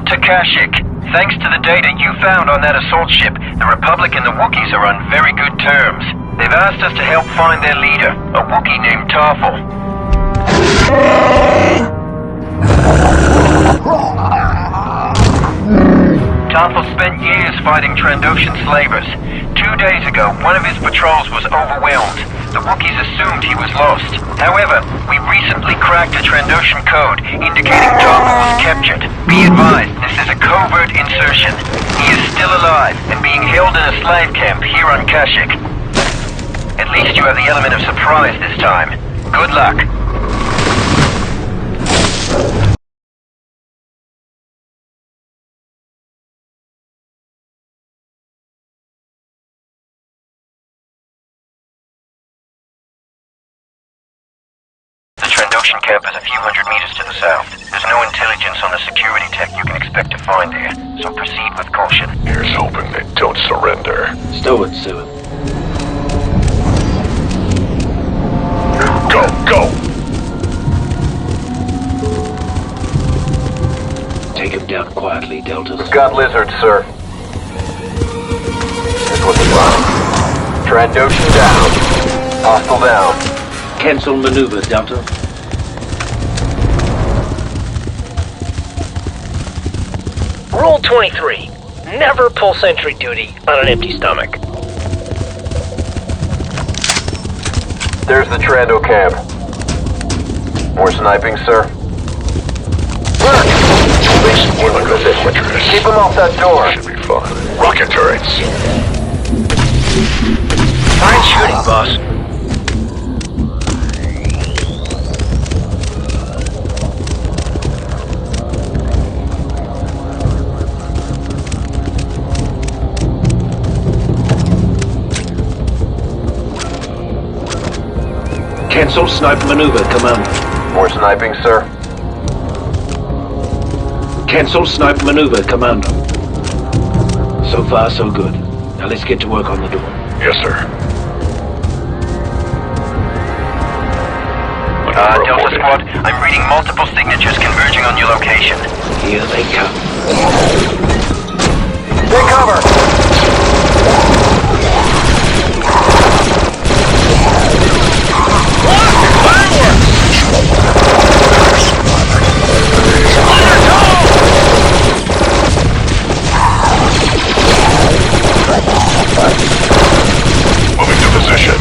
To Kashyyyk. Thanks to the data you found on that assault ship, the Republic and the Wookiees are on very good terms. They've asked us to help find their leader, a Wookiee named Tarful. Tarful spent years fighting Trandoshan slavers. 2 days ago, one of his patrols was overwhelmed. The Wookiees assumed he was lost. However, we recently cracked a Trandoshan code indicating Tarful was captured. Be advised, this is a covert insertion. He is still alive and being held in a slave camp here on Kashyyyk. At least you have the element of surprise this time. Good luck. Camp is a few hundred meters to the south. There's no intelligence on the security tech you can expect to find there, so proceed with caution. Here's hoping they don't surrender. Stow it, 7. Go, go! Take him down quietly, Delta. We've got lizards, sir. Here's what's running. Trandoshan down. Hostile down. Cancel maneuver, Delta. Rule 23. Never pull sentry duty on an empty stomach. There's the Trando camp. More sniping, sir. Keep them off that door. Should be fun. Rocket turrets. Fine shooting, boss. Cancel snipe maneuver, Commando. More sniping, sir. Cancel snipe maneuver, Commando. So far, so good. Now let's get to work on the door. Yes, sir. Delta Squad, I'm reading multiple signatures converging on your location. Here they come. Take cover! Moving to position.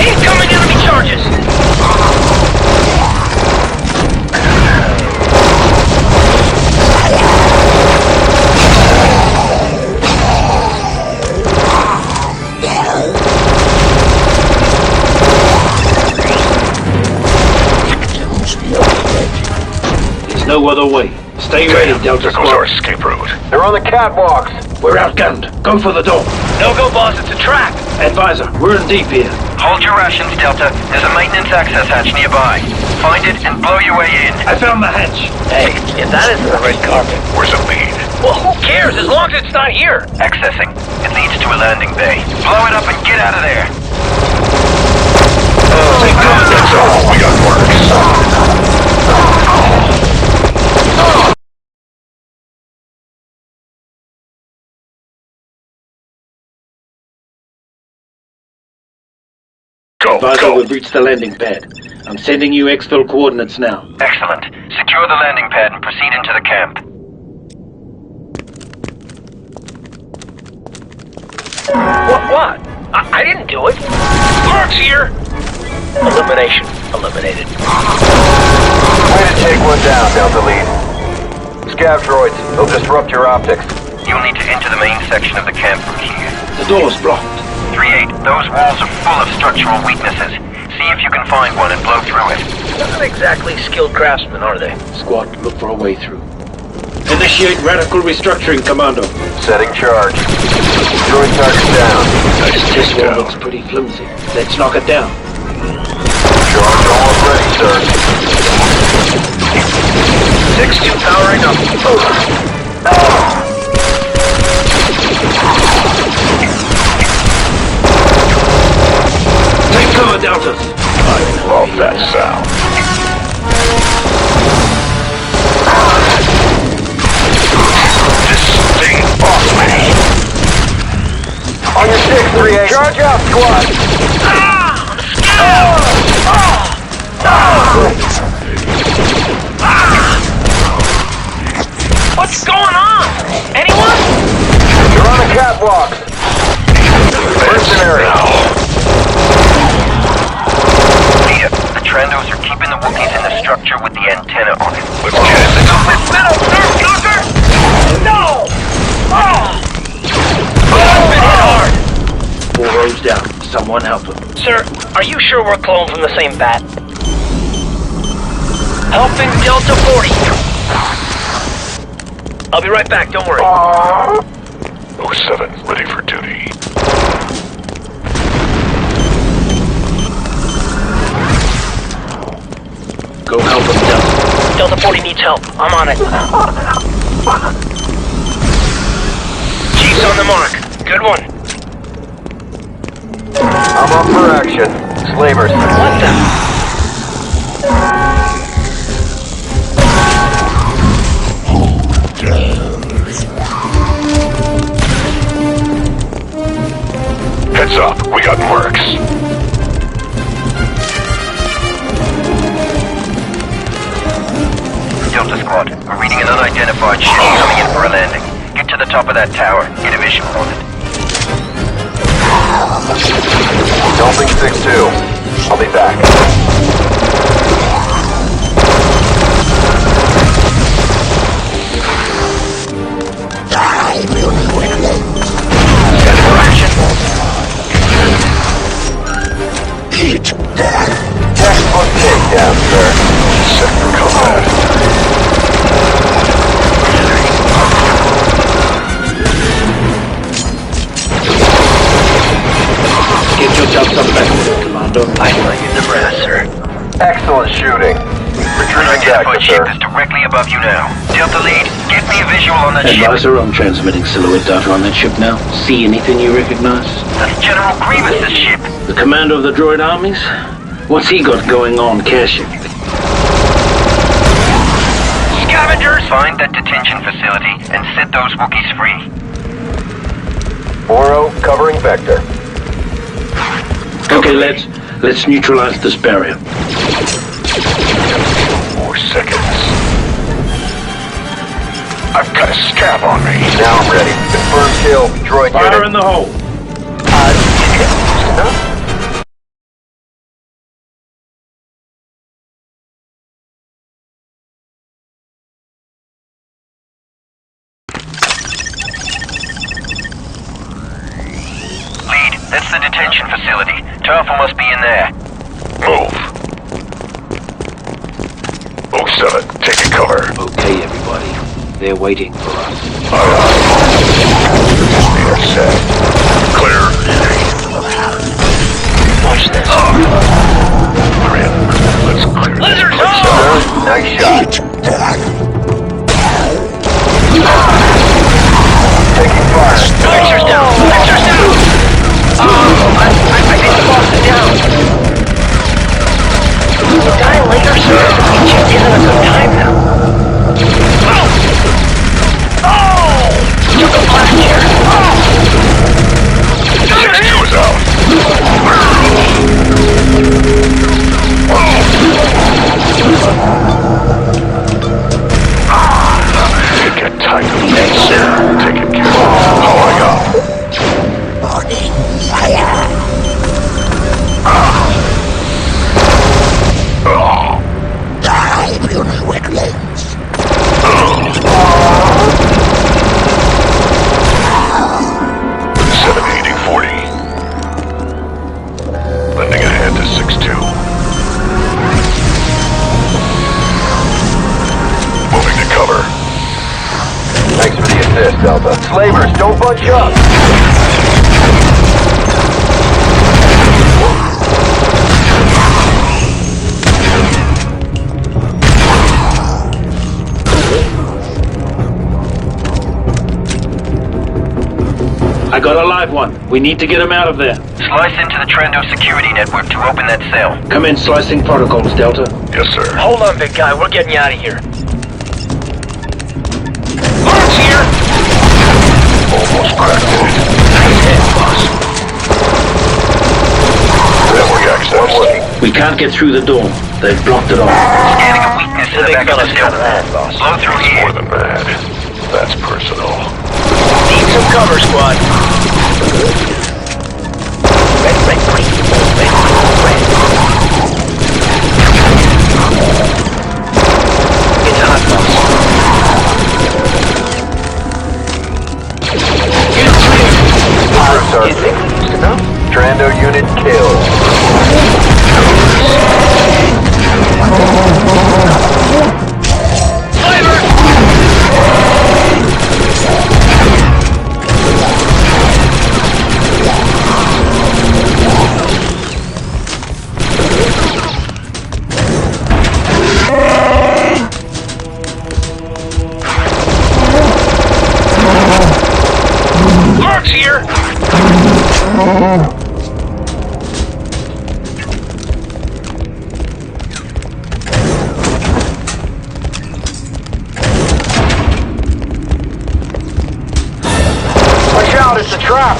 Incoming enemy charges! There's no other way. Stay ready, Delta There goes our Squad. escape route. They're on the catwalks. We're outgunned. Go for the door. No go, boss, it's a trap! Advisor, we're in deep here. Hold your rations, Delta. There's a maintenance access hatch nearby. Find it and blow your way in. I found the hatch. Hey, if that isn't the red carpet. Where's it lead? Well, who cares as long as it's not here? Accessing. It leads to a landing bay. Blow it up and get out of there. Take cover, Denzel. We got works. Go, Advisor, go. we've reached the landing pad. I'm sending you exfil coordinates now. Excellent. Secure the landing pad and proceed into the camp. What? I didn't do it. Mark's here! Elimination. Eliminated. Way to take one down, Delta Lead. Scav droids. They'll disrupt your optics. You'll need to enter the main section of the camp from here. The door's blocked. 3-8, those walls are full of structural weaknesses. See if you can find one and blow through it. Not exactly skilled craftsmen, are they? Squad, look for a way through. Initiate radical restructuring, Commando. Setting charge. Droid target down. Nice This one takedown. looks pretty flimsy. Let's knock it down. Charge almost ready, sir. 6-2 powering up. Take cover, Deltas. I love that sound. This thing off me. On your 6-3-8. Charge out, squad. What's going on? Anyone? You're on the catwalk. Mercenary. Leader, the Trendos are keeping the Wookiees in the structure with the antenna on it. Let's get it. No! Oh! I've been hit hard. 4 rows down. Someone help him. Sir, are you sure we're cloned from the same bat? Helping Delta 40. I'll be right back, don't worry. 07, ready for duty. Go help him, Delta. Delta 40 needs help. I'm on it. Chief's on the mark. Good one. I'm up for action. Slavers. What the? Heads up, we got mercs. Delta Squad, we're reading an unidentified ship coming in for a landing. Get to the top of that tower. Get a visual on it. Dumping 6-2. I'll be back. Textbook takedown, sir. Set for combat. Get yourself some back, Commando. I like it, the brass, sir. Excellent shooting. Retreating back, Unidentified ship sir. is directly above you now. Delta Lead, get me a visual on that ship. Advisor, I'm transmitting silhouette data on that ship now. See anything you recognize? That's General Grievous' ship. The commander of the droid armies? What's he got going on caching? Scavengers! Find that detention facility and set those Wookiees free. 4-0, covering vector. Okay, let's neutralize this barrier. 4 seconds. I've got a scav on me. Now I'm ready. Confirm kill. Droid Fire unit. in the hole. Lead, that's the detention facility. Turtle must be in there. Move. 07, taking cover. Okay, everybody. They're waiting for us. Leader set. Clear. Watch this. We're in. Let's clear this Lizard place hole! up. Sir, nice shot. Taking fire. Mixer's down! Mixer's down! I think the boss is down. Die later, sir. It just isn't a good time now. Oh! Took a blast here. 6-2 is out. this, Delta. Slavers, don't bunch up! I got a live one. We need to get him out of there. Slice into the Trendo security network to open that cell. Come in, slicing protocols, Delta. Yes, sir. Hold on, big guy. We're getting you out of here. Arms here! Almost cracked it. Nice hit, boss. Network access. We can't get through the door. They've blocked it off. Scanning a weakness in the big back of the fella's cell. coming around, boss. Blow through here. More than mad. That's personal. Need some cover, squad. Red, red, green. Red, red. It's hot, boss. Troops You think we used enough? Trando unit killed. Arms here! Watch out, it's a trap!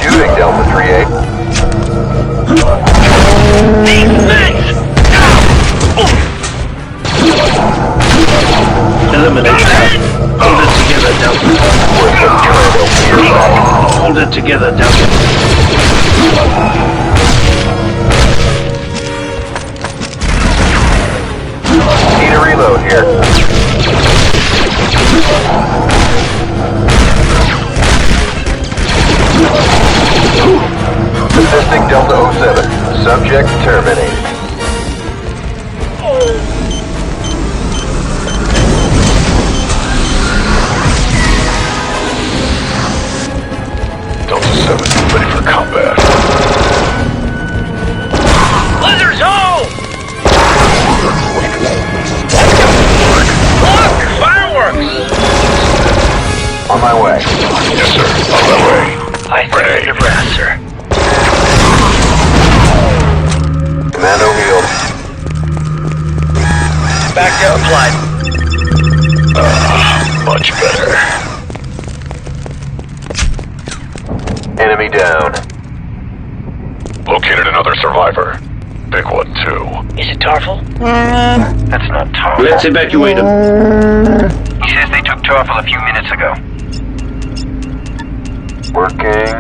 Shooting Delta 3-8. Eliminate that. Hold it together, Delta. Hold it together, Delta. Need a reload here. Assisting Delta 07. Subject terminated. Delta 7, ready for combat. Lizards home! Look! Fireworks! On my way. Yes, sir. On my way. I think your breath, sir. Commando healed. Back down, applied. Much better. Enemy down. Located another survivor. Big one, too. Is it Tarful? That's not Tarful. Let's evacuate him. He says they took Tarful a few minutes ago. Working.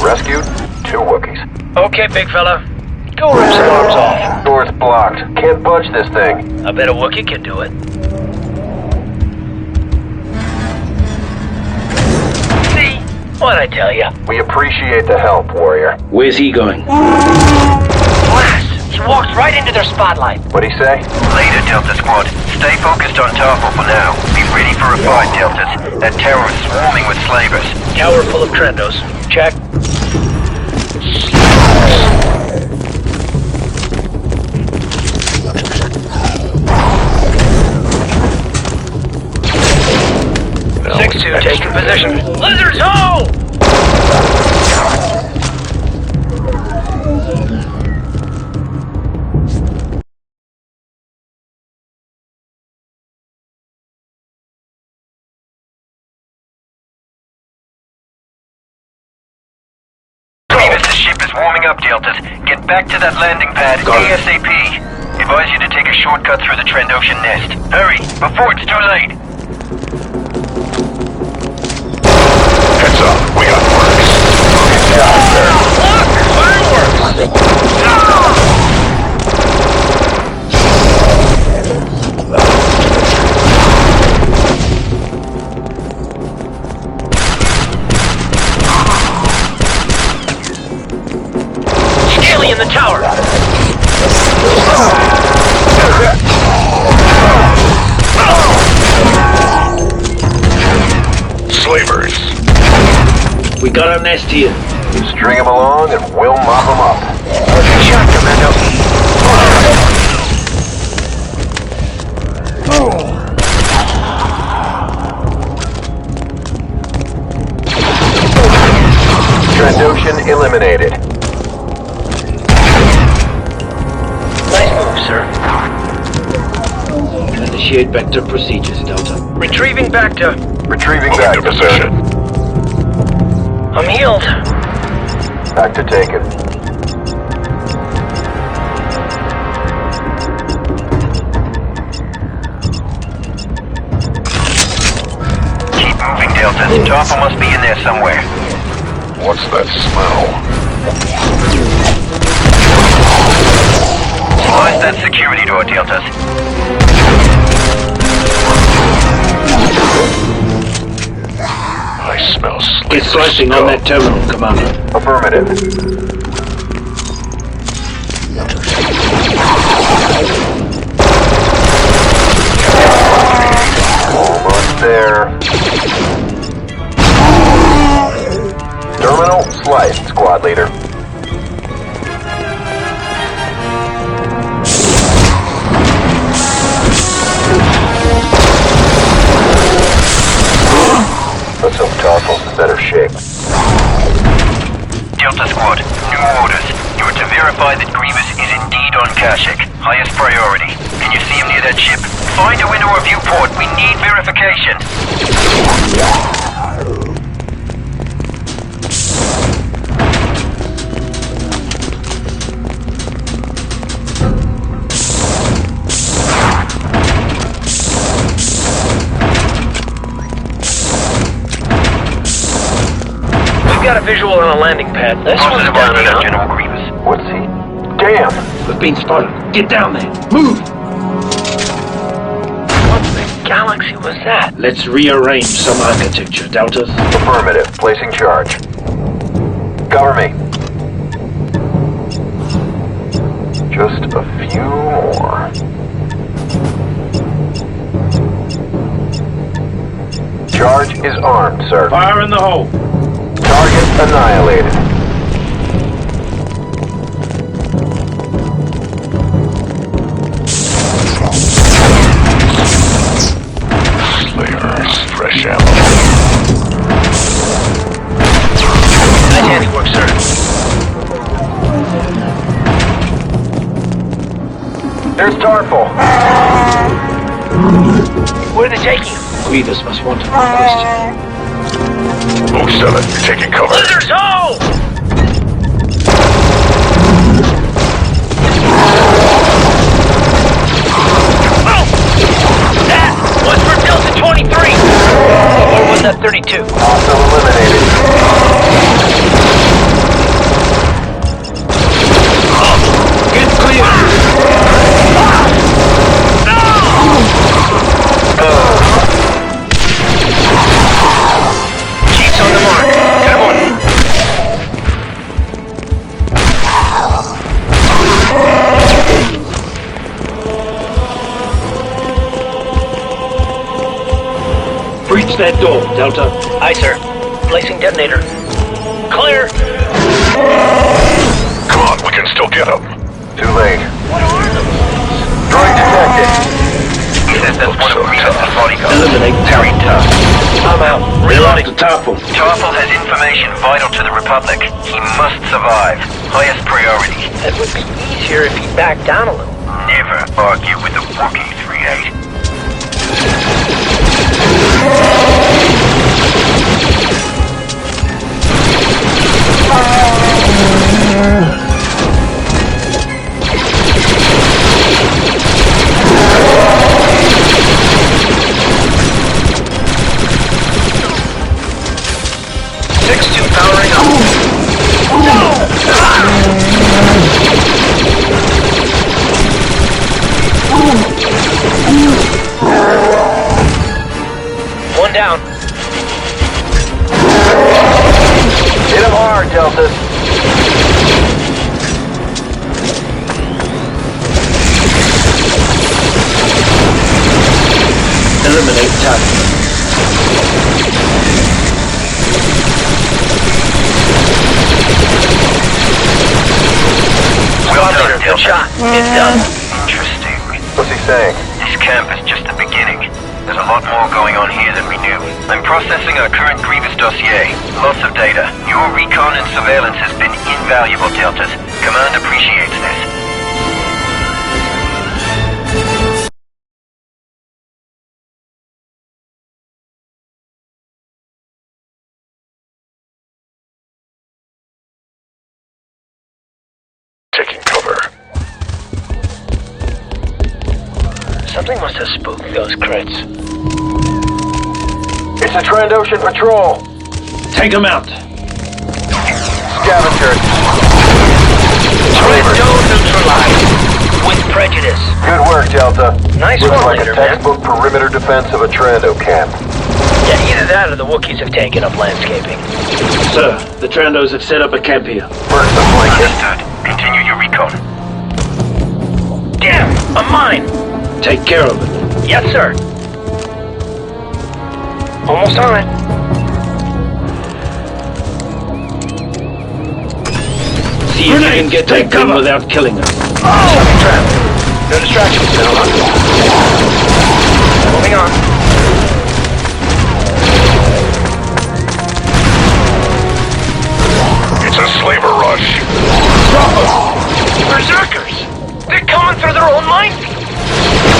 Rescued 2 Wookiees. Okay, big fella. Go rip some arms off. Door's blocked. Can't budge this thing. I bet a Wookiee can do it. See? What'd I tell ya? We appreciate the help, warrior. Where's he going? Blast! He walked right into their spotlight. What'd he say? Later, Delta Squad. Stay focused on Tarful for now. Be ready for a fight, Deltas. That tower is swarming with slavers. Tower full of Trendos. Check. Now 6-2, taking position. Lizards home! The ship is warming up, Deltas. Get back to that landing pad ASAP. Advise you to take a shortcut through the Trandoshan nest. Hurry, before it's too late. Heads up, we got works. Look! Fireworks! got a nest here. String them along and we'll mop them up. Good shot, Commando. Trandoshan eliminated. Nice move, sir. Initiate vector procedures, Delta. Retrieving Bacta. Retrieving Moving back to to position. I'm healed. Back to taken. Keep moving, Delta. Tarple must be in there somewhere. What's that smell? Slice that security door, Deltas. I smell sleep. It's slicing on that terminal, Commander. Affirmative. Almost there. Terminal sliced, squad leader. Let's hope Tarful's in better shape. Delta Squad, new orders. You are to verify that Grievous is indeed on Kashyyyk. Highest priority. Can you see him near that ship? Find a window or viewport. We need verification. We've got a visual on a landing pad. This one's Positive down and idea, out. General Grievous. What's he? Damn! We've been spotted. Get down there. Move! What the galaxy was that? Let's rearrange some architecture, Deltas. Affirmative. Placing charge. Cover me. Just a few more. Charge is armed, sir. Fire in the hole. Target annihilated. Slayers, fresh ammo. Nice handiwork, sir. There's Tarful. Where are they taking him? Grievous must want to request it. Move 7, you're taking cover. Lizard's hole! Oh! That was for Delta 23! Or was that 32? Also eliminated. Get clear! Chief's on the mark. Come on. Breach that door, Delta. Aye, sir. Placing detonator. Clear! Come on, we can still get him. Too late. What are those? Droid detected. He says that's one of Grievous' bodyguards. Eliminate Very tough. I'm out. Reload Reloading. the Tarful. Tarful has information vital to the Republic. He must survive. Highest priority. It would be easier if he backed down a little. Never argue with the Wookiee 3-8. Powering up. One down. Hit him hard, Deltas. Eliminate target. shot. It's done. Interesting. What's he saying? This camp is just the beginning. There's a lot more going on here than we knew. I'm processing our current Grievous dossier. Lots of data. Your recon and surveillance has been invaluable, Deltas. Command appreciates this. Taking cover. Something must have spooked those crits. It's a Trandoshan patrol. Take them out. Scavengers. Trendo neutralized. With prejudice. Good work, Delta. Nice Looks one, like leader, a man. textbook perimeter defense of a Trando camp. Yeah, either that or the Wookiees have taken up landscaping. Sir, the Trandos have set up a camp here. First the blanket. Understood. Continue your recon. Damn, a mine. Take care of it. Yes, sir. Almost on it. See if you can get that gun without killing them. Oh! Trap. No distractions, gentlemen. Moving on. It's a slaver rush. Berserkers! They're coming through their own minefield!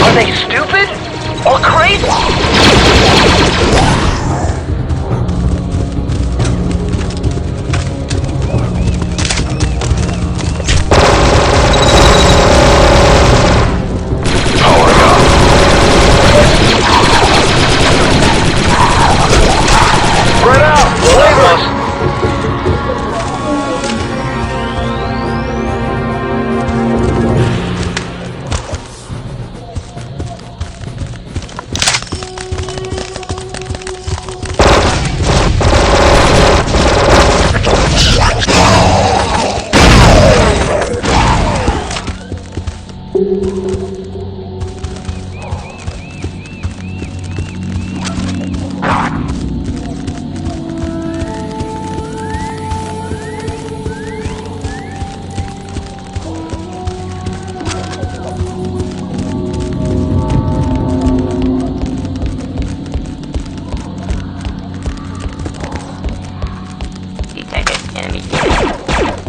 Are they stupid? Or crazy? Powering up. Spread out. Slavers.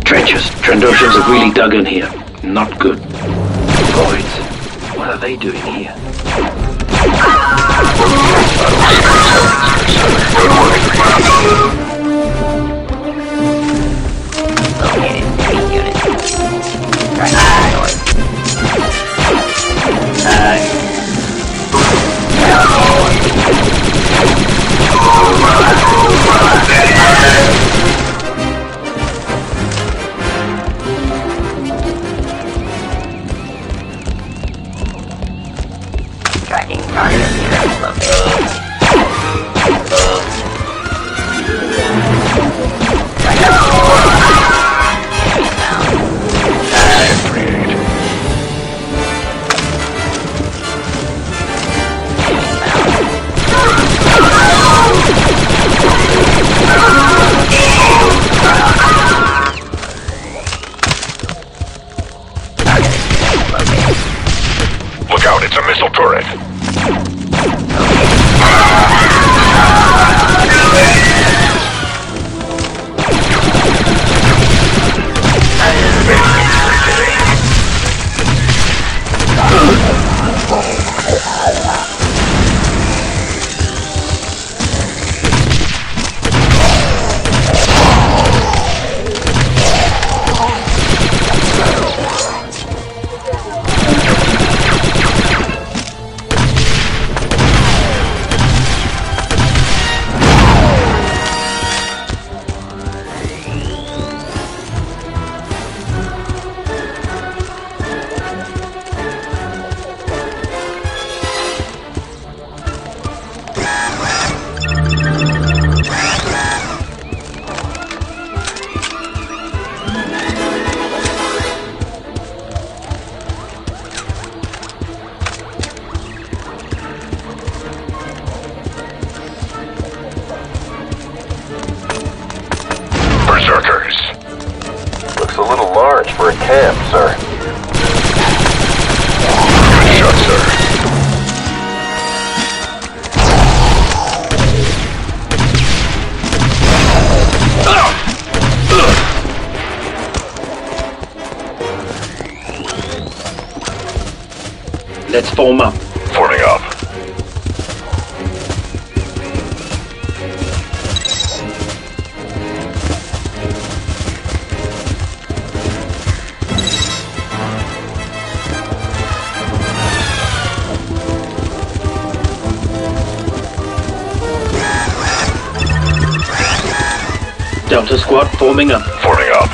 Trenches. Trandoshans have really dug in here. Not good. Voids. What are they doing here? Look out, it's a missile turret. Let's form up. Forming up. Delta Squad forming up. Forming up.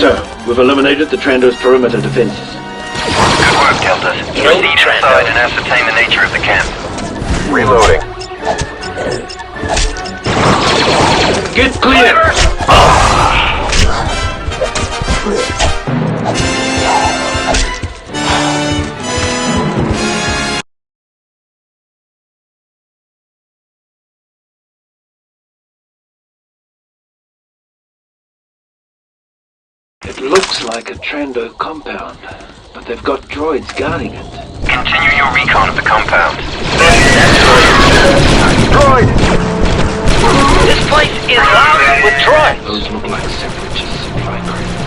Sir, we've eliminated the Trando's perimeter defenses. Good work, Deltas. Proceed inside and ascertain the nature of the camp. Reloading. Get clear! It looks like a Trando compound, but they've got droids guarding it. Continue your recon of the compound. Droid! This place is loaded with droids. Those look like separatist supply crates.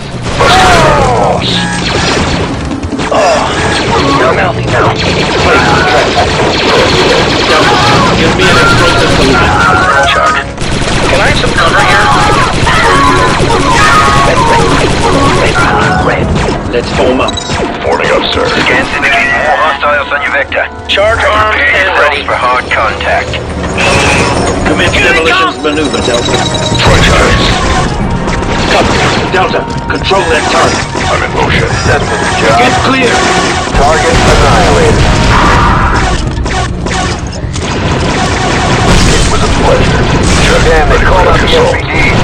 You're mouthy now. Give me an explosive solution. Charge. Can I have some cover here? Red. Let's form up. Forming up, sir. Scans indicate more hostiles on your vector. Charge armed Prepare and yourselves ready. for hard contact. Commence demolitions maneuver, Delta. Troy charges. Delta, control that target. I'm in motion. That's the job. Get clear! Target annihilated. It was a pleasure. Damn, they called out the SPD.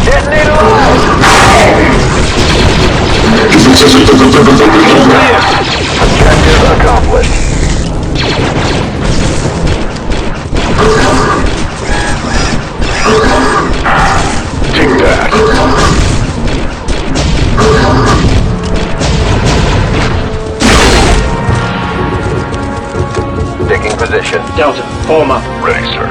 Detonate alive! Objective accomplished. Take that. Taking position. Delta, form up. Ready, sir.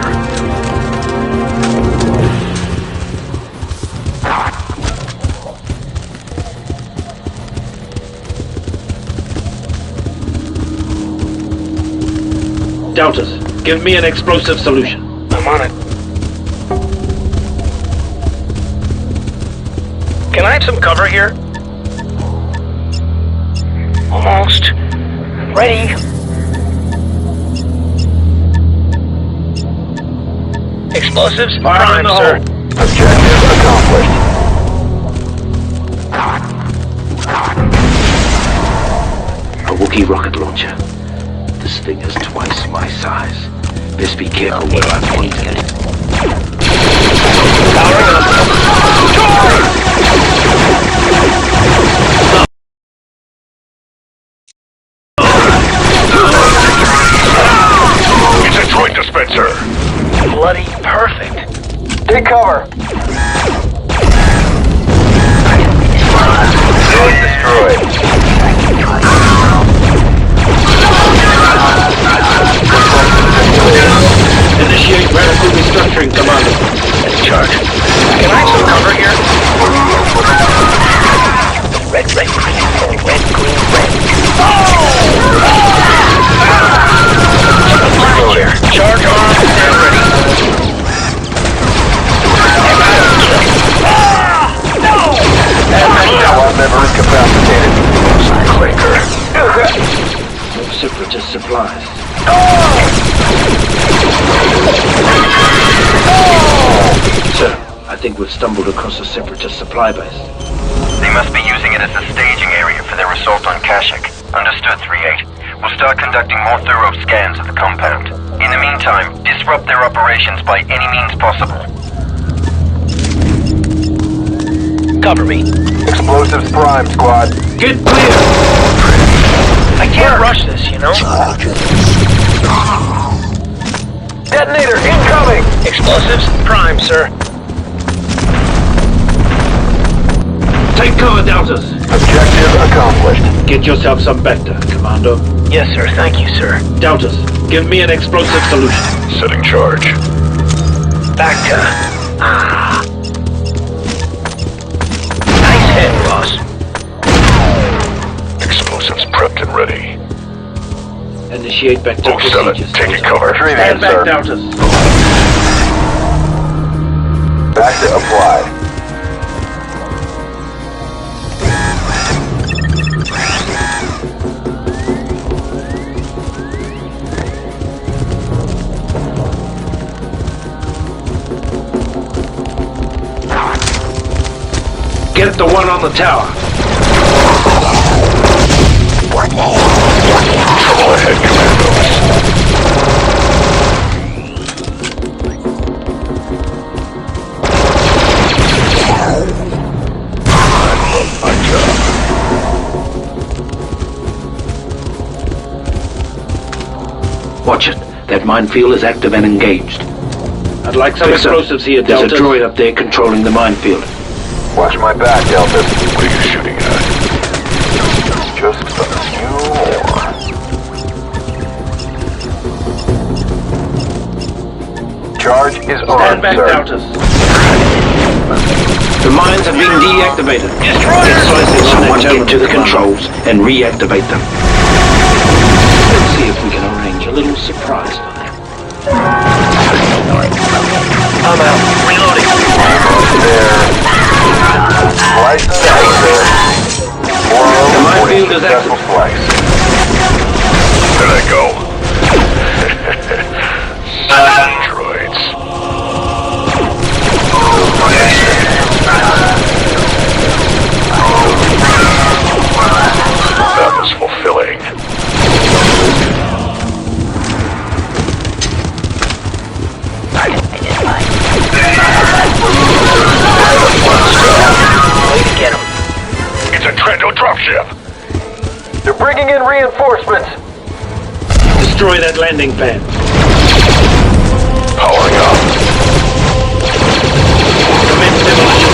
Deltas, give me an explosive solution. I'm on it. Can I have some cover here? Almost. Ready. Explosives? Prime, sir. Objective accomplished. A Wookiee rocket launcher. This thing is twice my size. Best be careful where I point it. Powering up. It's a droid dispenser. Bloody perfect. Take cover. Droid destroyed. Initiate radical restructuring, Commando. Charge. Can I have some cover here? Red, green, red. Blast here. Charge on and ready. Squad member incapacitated. Clinker. No separatist supplies. Sir, I think we've stumbled across a separatist supply base. They must be using it as a staging area for their assault on Kashyyyk. Understood, 3-8. We'll start conducting more thorough scans of the compound. In the meantime, disrupt their operations by any means possible. Cover me. Explosives prime, squad. Get clear! I can't rush this, you know? Detonator incoming! Explosives prime, sir. Take cover, Deltas! Objective accomplished. Get yourself some Vector, Commando. Yes, sir. Thank you, sir. Deltas, give me an explosive solution. Setting charge. Back to... Nice hit, boss. Explosives prepped and ready. Initiate Vector Book 7, procedures. taking cover. Retrieving Stand it, back, sir. Deltas. Vector applied. Get the one on the tower. Trouble ahead, Commandos. I love my job. Watch it. That minefield is active and engaged. I'd like some explosives here, Delta. There's a droid up there controlling the minefield. Watch my back, Delta. What are you shooting at? Just a few more. Charge is on, Stand back, sir. Deltas. The mines have been deactivated. Destroyers! Someone get to the controls and reactivate them. Let's see if we can arrange a little surprise for them. I'm out. Reloading. There. License out, sir. The minefield is Successful active. flight. There I go. Droids. That was fulfilling. Way to get him. It's a Trendo dropship. They're bringing in reinforcements. Destroy that landing pad. Powering up. Commence demolition.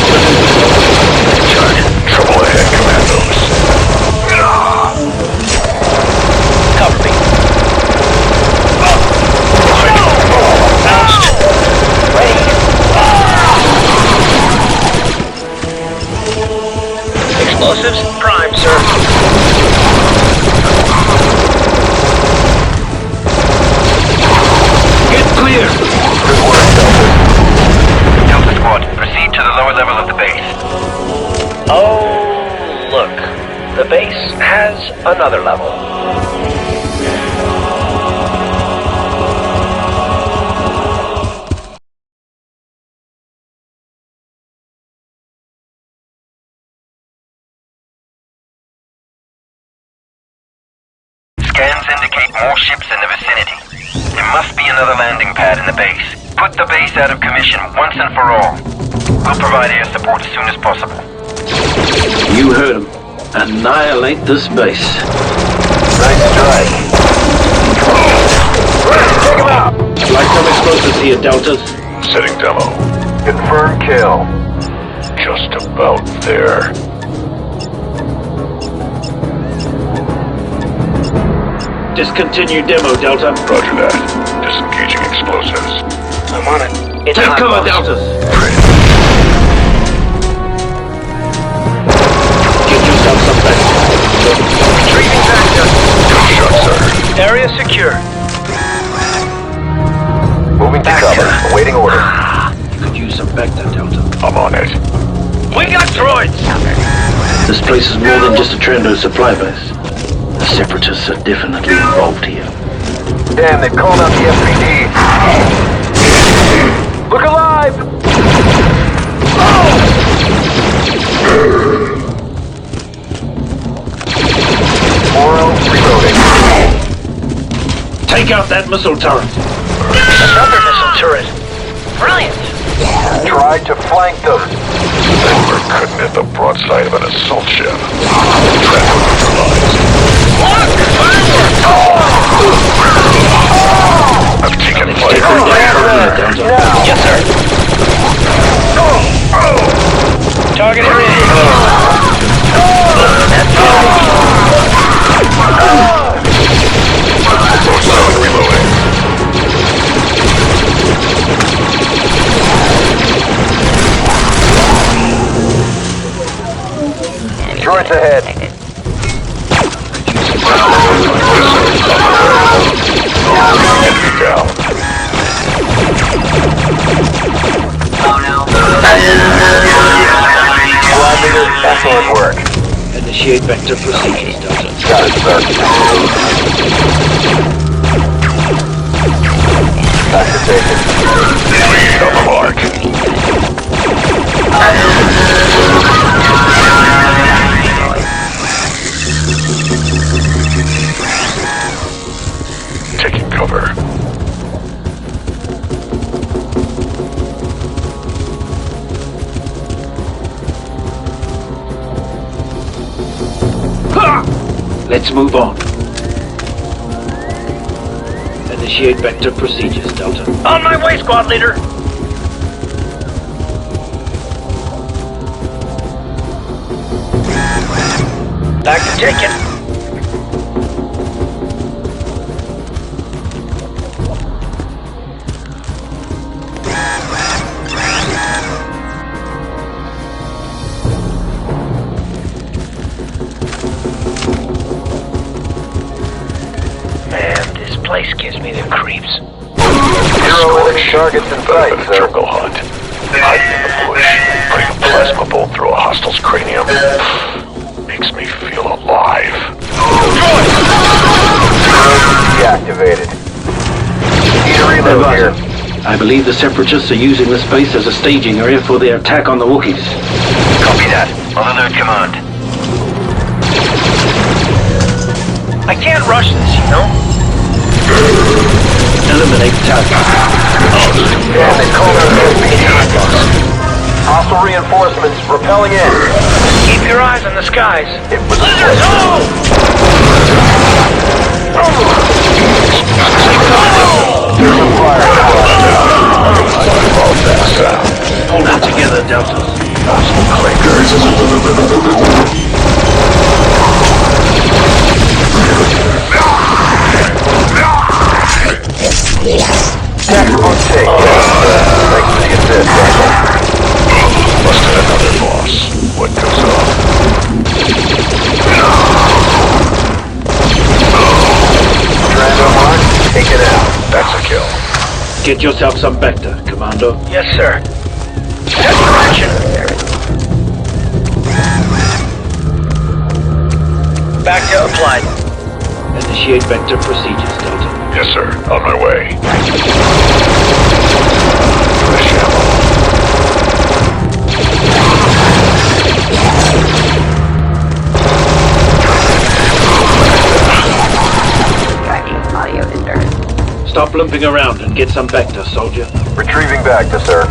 Trouble ahead, Commandos. Cover me. Bounced. Ready. Explosives prime, sir. Get clear. Good work, Delta. Delta Squad, proceed to the lower level of the base. Oh, look. The base has another level. Scans indicate more ships in the vicinity. There must be another landing pad in the base. Put the base out of commission once and for all. We'll provide air support as soon as possible. You heard him. Annihilate this base. Nice strike. Take him out. Like some explosives here, Deltas. Setting demo. Confirm kill. Just about there. Discontinue demo, Delta. Roger that. Disengaging explosives. I'm on it. It's Take hot, cover, boss. Deltas. Get yourself some Vector. Retrieving Vector. Good shot, sir. Area secure. Moving to cover. Awaiting orders. You could use some Vector, Delta. I'm on it. We got droids. This place is more than just a Trendo supply base. The Separatists are definitely involved here. Damn, they've called out the SPD. Look alive! Take out that missile turret. Another missile turret. Brilliant. Try to flank them. We're couldn't hit the broadside of an assault ship. Trent neutralized. I've taken flight. Yes, sir. Target area. Reloading. Droids ahead. Enemy down. Squad leader, excellent work. Initiate vector procedures, Delta. Got it, sir. Back to station. Lead on the mark. Taking cover. Let's move on. Initiate vector procedures, Delta. On my way, squad leader. Back to taking. Man, this place gives me the creeps. Zero targets in sight, sir. Jungle hunt. Hiding in the bush. Putting a plasma bolt through a hostile's cranium. Makes me feel alive. Deactivated. Need a reload here. I believe the Separatists are using this base as a staging area for their attack on the Wookiees. Copy that. On alert command. I can't rush this, you know? Eliminate target. Damn, they called out SPD. Hostile reinforcements repelling in. Keep your eyes on the skies. It was Lizards, oh! There's a fire squad. Hold it together, Delta. Tactical take. Thanks for the assist, Michael. Busted another boss. What goes on? Trando mark, take it out. That's a kill. Get yourself some vector, Commando. Yes, sir. Set direction. Back to applied. Initiate vector procedures, Delta. Yes, sir. On my way. Fresh ammo. Stop limping around and get some vector, soldier. Retrieving back to sir.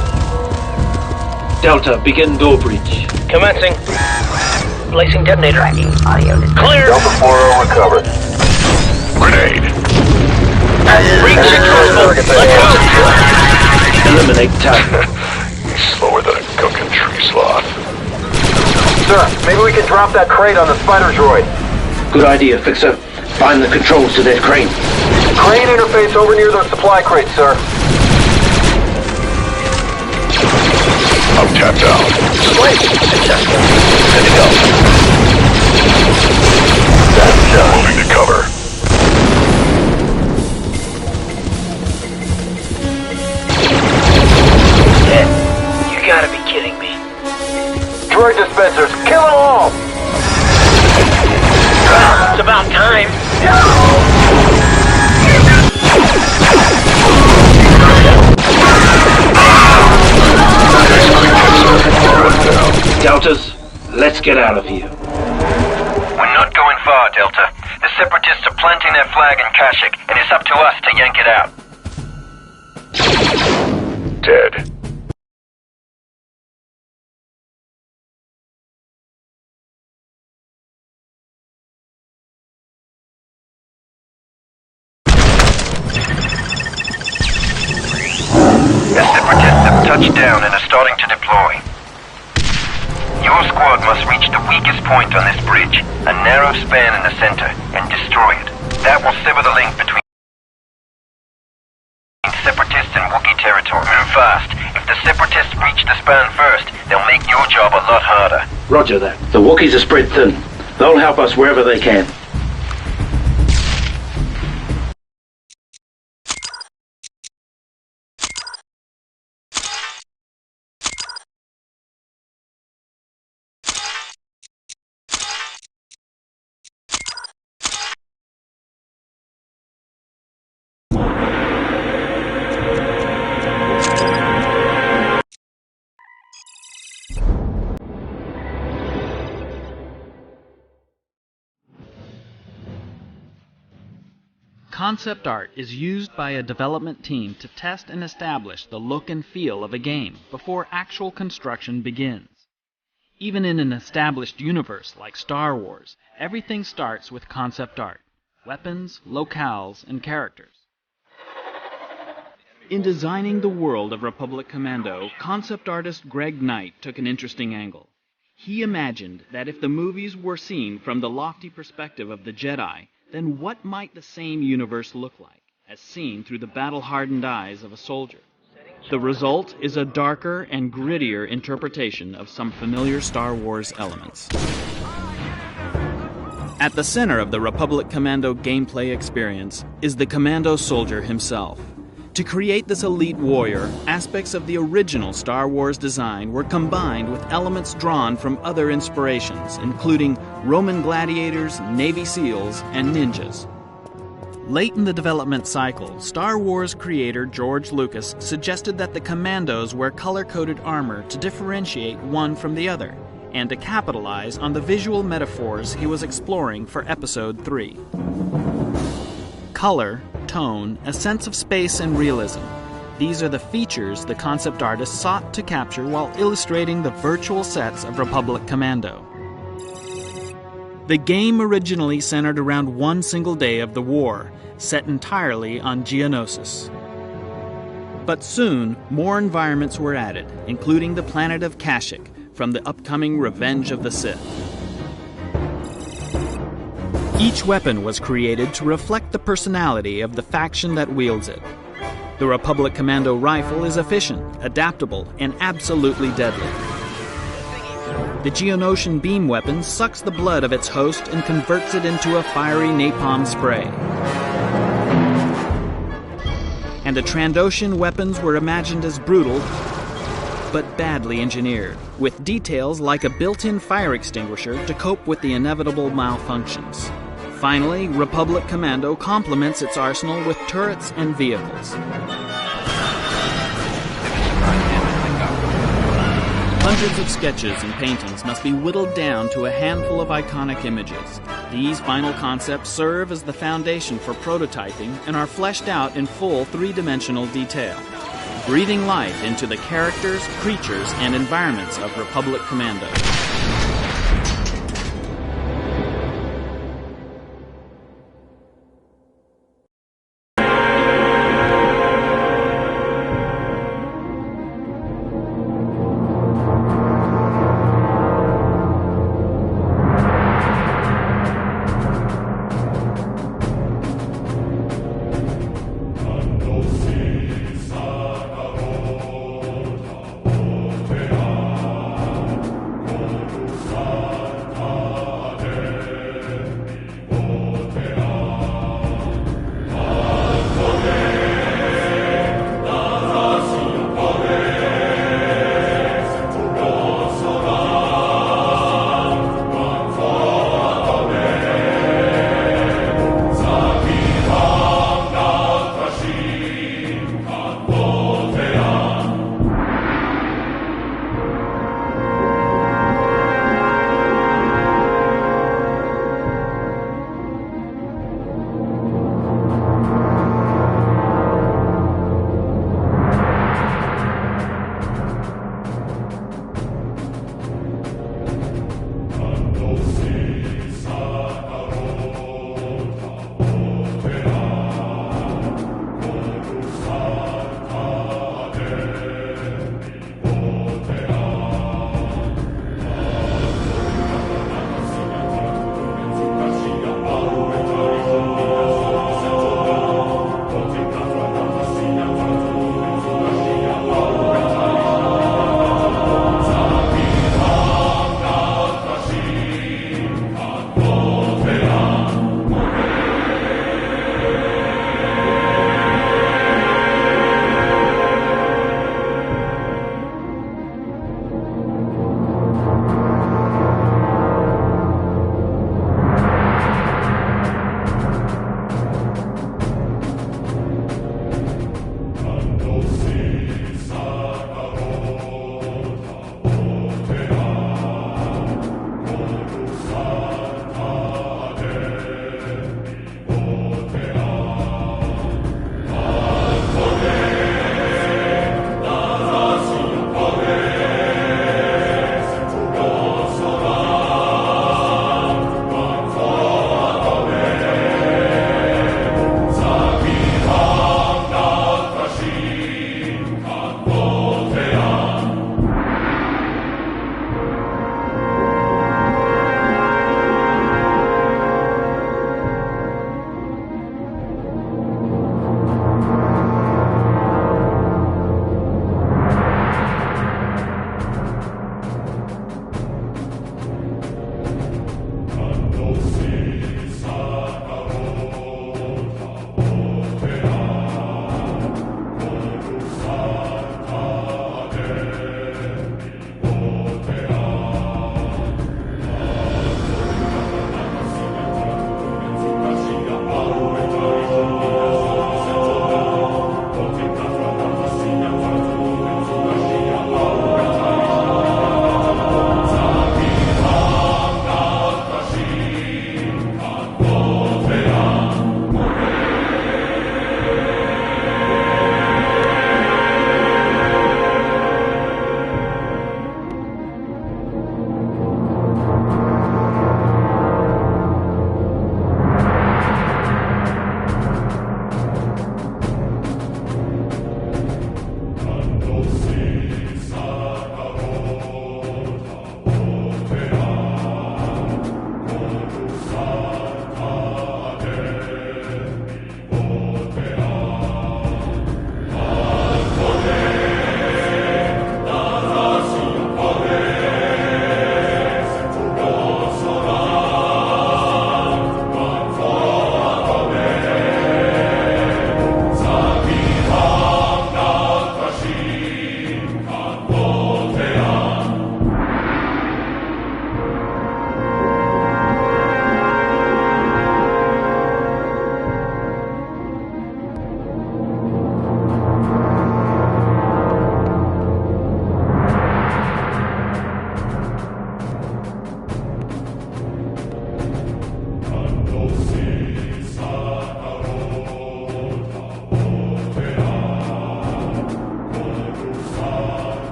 Delta, begin door breach. Commencing. Placing detonator. Clear. Delta 4-0 recovered. Grenade. Breach successful. Let's go. Eliminate target. He's slower than a gunkin' tree sloth. Sir, maybe we can drop that crate on the spider droid. Good idea, Fixer. Find the controls to that crane. Crane interface over near those supply crates, sir. I'm tapped out. Place successful. Good to go. That's done. Moving to cover. Ed, you gotta be kidding me. Droid dispensers, kill them all! Well, it's about time. Deltas, let's get out of here. We're not going far, Delta. The Separatists are planting their flag in Kashyyyk, and it's up to us to yank it out. Dead. The Separatists have touched down and are starting to deploy. Your squad must reach the weakest point on this bridge, a narrow span in the center, and destroy it. That will sever the link between Separatist and Wookiee territory. Move fast. If the Separatists reach the span first, they'll make your job a lot harder. Roger that. The Wookiees are spread thin. They'll help us wherever they can. Concept art is used by a development team to test and establish the look and feel of a game before actual construction begins. Even in an established universe like Star Wars, everything starts with concept art: weapons, locales, and characters. In designing the world of Republic Commando, concept artist Greg Knight took an interesting angle. He imagined that if the movies were seen from the lofty perspective of the Jedi, then what might the same universe look like, as seen through the battle-hardened eyes of a soldier? The result is a darker and grittier interpretation of some familiar Star Wars elements. At the center of the Republic Commando gameplay experience is the Commando soldier himself. To create this elite warrior, aspects of the original Star Wars design were combined with elements drawn from other inspirations, including Roman gladiators, Navy SEALs, and ninjas. Late in the development cycle, Star Wars creator George Lucas suggested that the Commandos wear color-coded armor to differentiate one from the other, and to capitalize on the visual metaphors he was exploring for Episode 3. Color, tone, a sense of space and realism. These are the features the concept artist sought to capture while illustrating the virtual sets of Republic Commando. The game originally centered around one single day of the war, set entirely on Geonosis. But soon, more environments were added, including the planet of Kashyyyk from the upcoming Revenge of the Sith. Each weapon was created to reflect the personality of the faction that wields it. The Republic Commando rifle is efficient, adaptable, and absolutely deadly. The Geonosian beam weapon sucks the blood of its host and converts it into a fiery napalm spray. And the Trandoshan weapons were imagined as brutal, but badly engineered, with details like a built-in fire extinguisher to cope with the inevitable malfunctions. Finally, Republic Commando complements its arsenal with turrets and vehicles. Hundreds of sketches and paintings must be whittled down to a handful of iconic images. These final concepts serve as the foundation for prototyping and are fleshed out in full three-dimensional detail, breathing life into the characters, creatures, and environments of Republic Commando.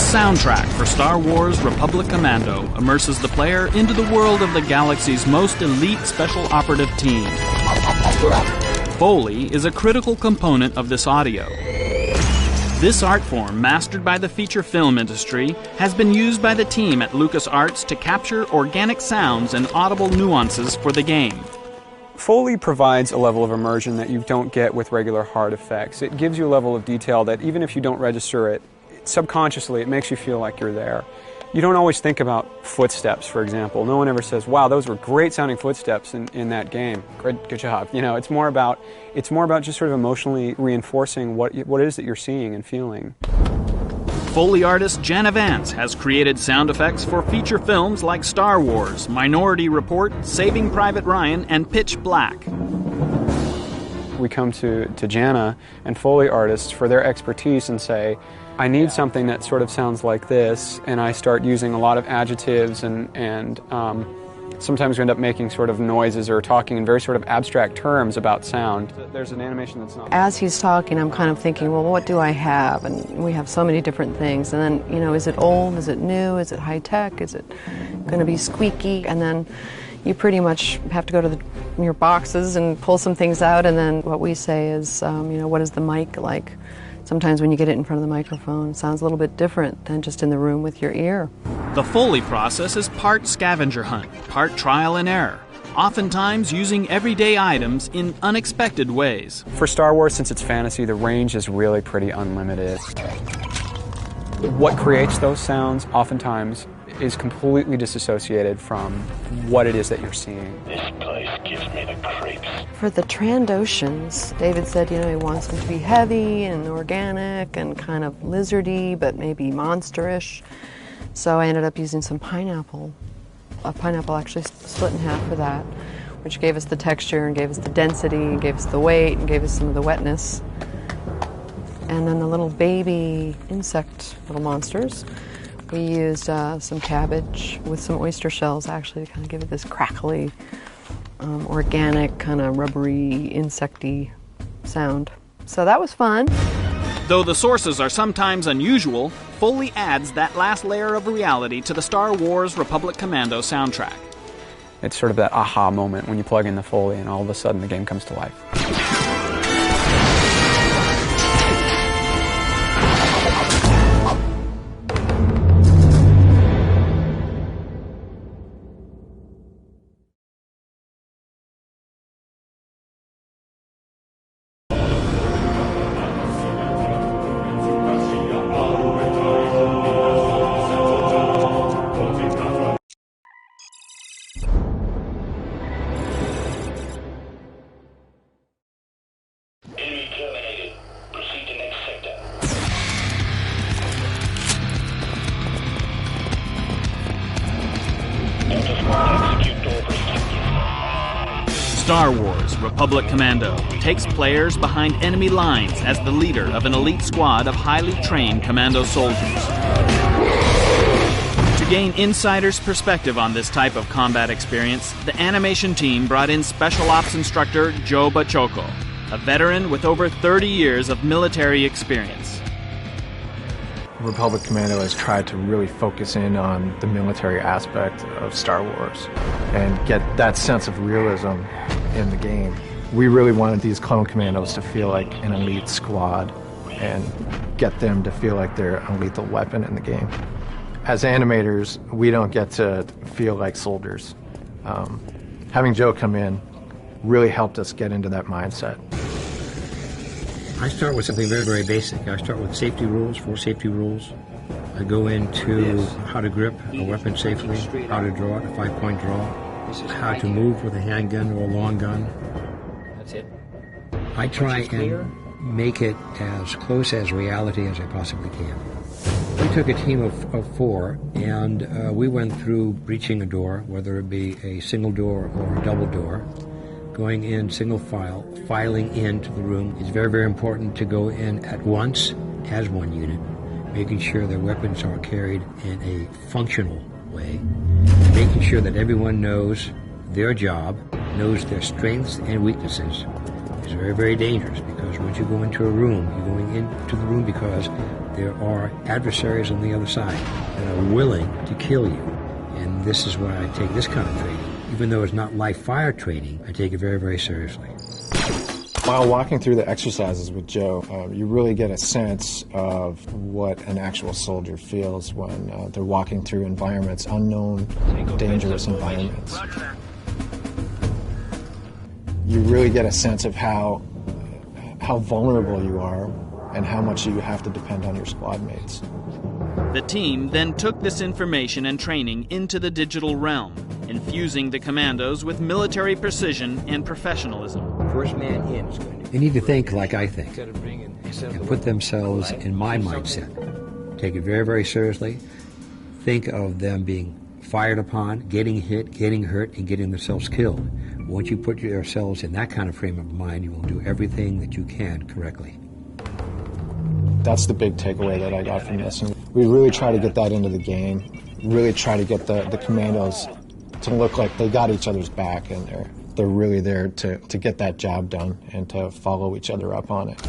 soundtrack for Star Wars Republic Commando immerses the player into the world of the galaxy's most elite special operative team. Foley is a critical component of this audio. This art form, mastered by the feature film industry, has been used by the team at LucasArts to capture organic sounds and audible nuances for the game. Foley provides a level of immersion that you don't get with regular hard effects. It gives you a level of detail that even if you don't register it, subconsciously it makes you feel like you're there. You don't always think about footsteps, for example. No one ever says, wow, those were great sounding footsteps in that game. Good job. You know, it's more about just sort of emotionally reinforcing what it is that you're seeing and feeling. Foley artist Jana Vance has created sound effects for feature films like Star Wars, Minority Report, Saving Private Ryan, and Pitch Black. We come to Jana and Foley artists for their expertise and say, I need something that sort of sounds like this, and I start using a lot of adjectives and sometimes we end up making sort of noises or talking in very sort of abstract terms about sound. There's an animation that's not... As he's talking, I'm kind of thinking, well, what do I have? And we have so many different things. And then, you know, is it old? Is it new? Is it high-tech? Is it going to be squeaky? And then you pretty much have to go to your boxes and pull some things out. And then what we say is, you know, what is the mic like? Sometimes when you get it in front of the microphone, it sounds a little bit different than just in the room with your ear. The Foley process is part scavenger hunt, part trial and error, oftentimes using everyday items in unexpected ways. For Star Wars, since it's fantasy, the range is really pretty unlimited. What creates those sounds oftentimes is completely disassociated from what it is that you're seeing. This place gives me the creeps. For the Trandoshans, David said, you know, he wants them to be heavy and organic and kind of lizardy, but maybe monsterish. So I ended up using some pineapple. A pineapple actually split in half for that, which gave us the texture and gave us the density and gave us the weight and gave us some of the wetness. And then the little baby insect little monsters, we used some cabbage with some oyster shells actually to kind of give it this crackly, organic, kind of rubbery, insecty sound. So that was fun. Though the sources are sometimes unusual, Foley adds that last layer of reality to the Star Wars Republic Commando soundtrack. It's sort of that aha moment when you plug in the Foley and all of a sudden the game comes to life. Star Wars Republic Commando takes players behind enemy lines as the leader of an elite squad of highly trained commando soldiers. To gain insider's perspective on this type of combat experience, the animation team brought in Special Ops instructor Joe Bachoco, a veteran with over 30 years of military experience. Republic Commando has tried to really focus in on the military aspect of Star Wars and get that sense of realism in the game. We really wanted these clone commandos to feel like an elite squad and get them to feel like they're a lethal weapon in the game. As animators, we don't get to feel like soldiers. Having Joe come in really helped us get into that mindset. I start with something very, very basic. I start with safety rules, 4 safety rules. I go into how to grip a weapon safely, how to draw it, a 5-point draw, how to move with a handgun or a long gun. That's it. I try and make it as close as reality as I possibly can. We took a team of 4, and we went through breaching a door, whether it be a single door or a double door, going in single file, filing into the room. It's very, very important to go in at once as one unit, making sure their weapons are carried in a functional way, making sure that everyone knows their job, knows their strengths and weaknesses. It's very, very dangerous because once you go into a room, you're going into the room because there are adversaries on the other side that are willing to kill you. And this is why I take this kind of training. Even though it's not live-fire training, I take it very, very seriously. While walking through the exercises with Joe, you really get a sense of what an actual soldier feels when they're walking through environments, unknown, dangerous environments. You really get a sense of how vulnerable you are and how much you have to depend on your squad mates. The team then took this information and training into the digital realm, infusing the commandos with military precision and professionalism. First man in is going to... They need to think like I think and put themselves in my mindset. Take it very, very seriously. Think of them being fired upon, getting hit, getting hurt, and getting themselves killed. Once you put yourselves in that kind of frame of mind, you will do everything that you can correctly. That's the big takeaway that I got from this. And we really try to get that into the game, really try to get the commandos to look like they got each other's back and they're really there to get that job done and to follow each other up on it.